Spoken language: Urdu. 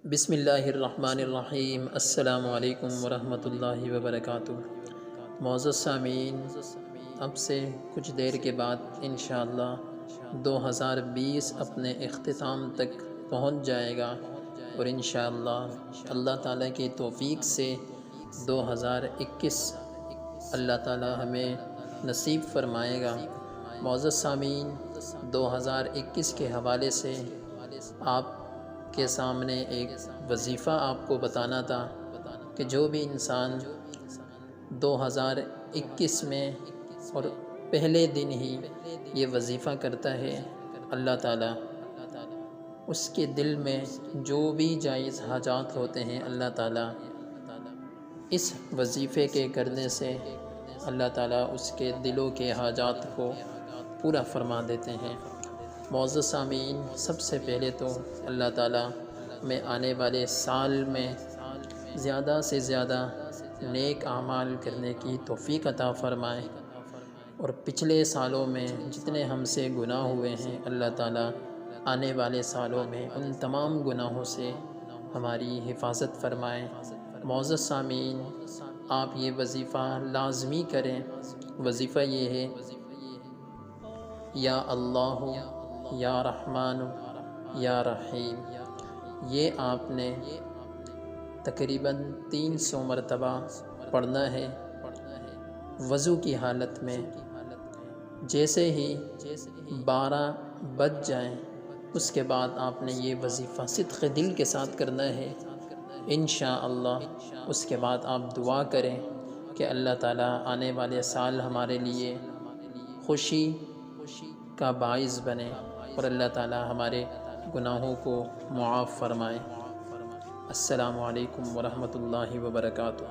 بسم اللہ الرحمن الرحیم۔ السلام علیکم ورحمۃ اللہ وبرکاتہ۔ معزز سامعین، اب سے کچھ دیر کے بعد انشاءاللہ 2020 اپنے اختتام تک پہنچ جائے گا، اور انشاءاللہ اللہ تعالیٰ کی توفیق سے 2021 اللہ تعالیٰ ہمیں نصیب فرمائے گا۔ معزز سامعین، 2021 کے حوالے سے آپ کے سامنے ایک وظیفہ آپ کو بتانا تھا کہ جو بھی انسان 2021 میں اور پہلے دن ہی یہ وظیفہ کرتا ہے، اللہ تعالیٰ اس کے دل میں جو بھی جائز حاجات ہوتے ہیں، اللہ تعالیٰ اس وظیفے کے کرنے سے اللہ تعالیٰ اس کے دلوں کے حاجات کو پورا فرما دیتے ہیں۔ معزز سامعین، سب سے پہلے تو اللہ تعالیٰ میں آنے والے سال میں زیادہ سے زیادہ نیک اعمال کرنے کی توفیق عطا فرمائے، اور پچھلے سالوں میں جتنے ہم سے گناہ ہوئے ہیں، اللہ تعالیٰ آنے والے سالوں میں ان تمام گناہوں سے ہماری حفاظت فرمائے۔ معزز سامعین، آپ یہ وظیفہ لازمی کریں۔ وظیفہ یہ ہے: یا اللہ یا رحمان یا رحیم۔ یہ آپ نے تقریباً 300 مرتبہ پڑھنا ہے وضو کی حالت میں۔ جیسے ہی 12 بج جائیں، اس کے بعد آپ نے یہ وظیفہ صدق دل کے ساتھ کرنا ہے انشاءاللہ۔ اس کے بعد آپ دعا کریں کہ اللہ تعالیٰ آنے والے سال ہمارے لیے خوشی کا باعث بنے، اور اللہ تعالیٰ ہمارے گناہوں کو معاف فرمائے۔ السلام علیکم ورحمۃ اللہ وبرکاتہ۔